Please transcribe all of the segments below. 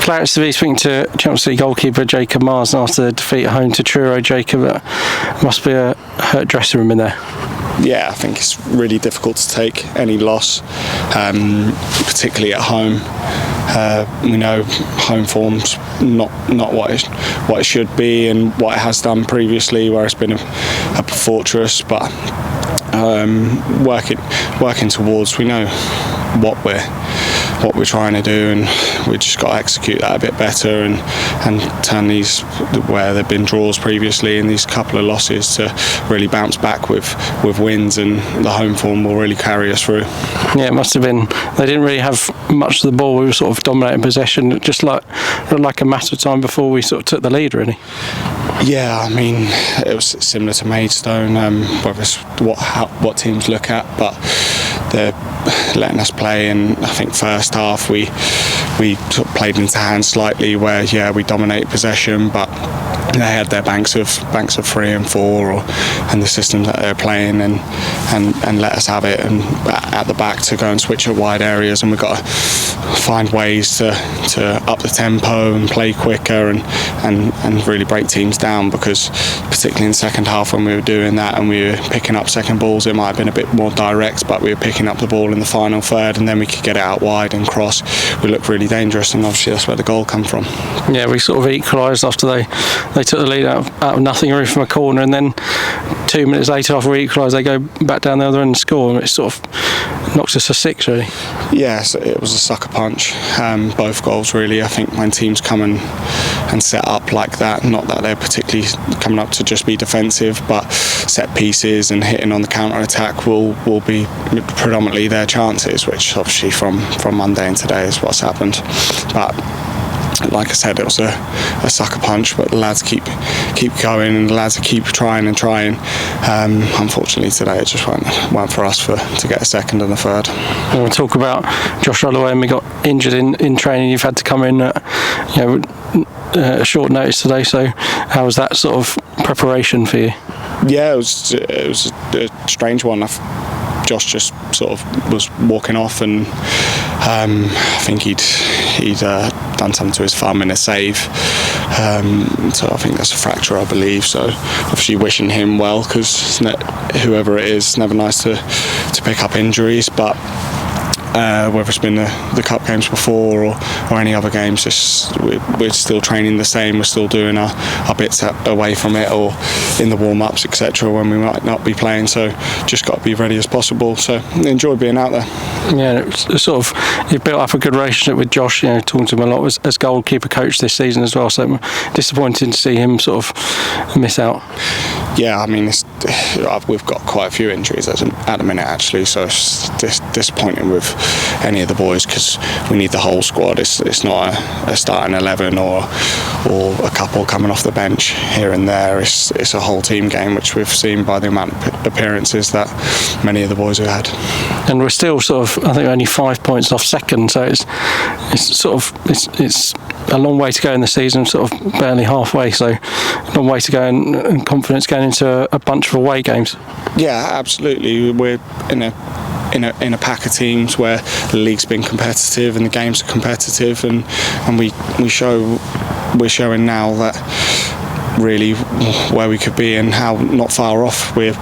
ClaretsTV speaking to Chelsea goalkeeper Jacob Marsden after the defeat at home to Truro. Jacob, must be a hurt dressing room in there. Yeah, I think it's really difficult to take any loss, particularly at home. We know home form's not what it should be and what it has done previously, where it's been a fortress. But working towards, we know what we're trying to do, and we just got to execute that a bit better and turn these, where there have been draws previously, and these couple of losses to really bounce back with wins, and the home form will really carry us through. Yeah, it must have been. They didn't really have much of the ball. We were sort of dominating possession, just like a matter of time before we sort of took the lead, really. Yeah, I mean, it was similar to Maidstone, whether it's what teams look at, but they're letting us play. And I think first half we sort of played into hands slightly, where we dominated possession, but they had their banks of 3 and 4, and the systems that they're playing, and let us have it, and at the back to go and switch at wide areas, and we've got to find ways to up the tempo and play quicker and really break teams down, because particularly in the second half when we were doing that and we were picking up second balls, it might have been a bit more direct, but we were picking up the ball in the final third, and then we could get it out wide and cross. We looked really dangerous, and obviously that's where the goal come from. Yeah, we sort of equalised after they took the lead out of nothing, really, from a corner, and then 2 minutes later after we equalised, they go back down the other end and score, and it sort of knocks us to 6, really. Yes, it was a sucker punch, both goals really. I think when teams come and set up like that, not that they're particularly coming up to just be defensive, but set pieces and hitting on the counter attack will be predominantly their chances, which obviously from Monday and today is what's happened. But like I said, it was a sucker punch, but the lads keep going, and the lads keep trying. Unfortunately today it just weren't for us to get a second and a third. We'll talk about Josh Lowe, and we got injured in training. You've had to come in at short notice today, so how was that sort of preparation for you? Yeah, it was a strange one. Josh just sort of was walking off, and I think he'd done something to his thumb in a save, so I think that's a fracture, I believe. So obviously wishing him well, because whoever it is, never nice to pick up injuries, but whether it's been the cup games before or any other games, we're still training the same. We're still doing our bits away from it, or in the warm-ups, etc., when we might not be playing. So just got to be ready as possible. So enjoy being out there. Yeah, it's sort of, you've built up a good relationship with Josh, talking to him a lot as goalkeeper coach this season as well, so disappointing to see him sort of miss out. Yeah, I mean, we've got quite a few injuries at the minute, actually, so it's disappointing with any of the boys, because we need the whole squad. It's not a starting 11 or a couple coming off the bench here and there. It's a whole team game, which we've seen by the amount of appearances that many of the boys have had. And we're still sort of, I think, only 5 points off second, so it's a long way to go in the season, sort of barely halfway, so a long way to go, and confidence going into a bunch of away games. Yeah, absolutely. We're in a pack of teams where the league's been competitive and the games are competitive, and we're showing now that really where we could be and how not far off we're.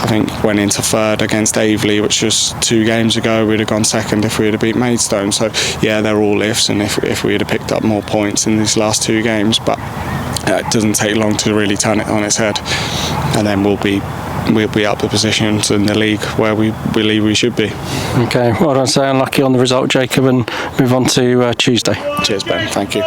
I think went into third against Aveley, which was 2 games ago. We'd have gone second if we had beat Maidstone. So yeah, they're all ifs, and if we had picked up more points in these last 2 games, but it doesn't take long to really turn it on its head, and then we'll be up the positions in the league where we believe we should be. Okay, well, I don't say unlucky on the result, Jacob, and move on to Tuesday. Cheers, Ben. Thank you.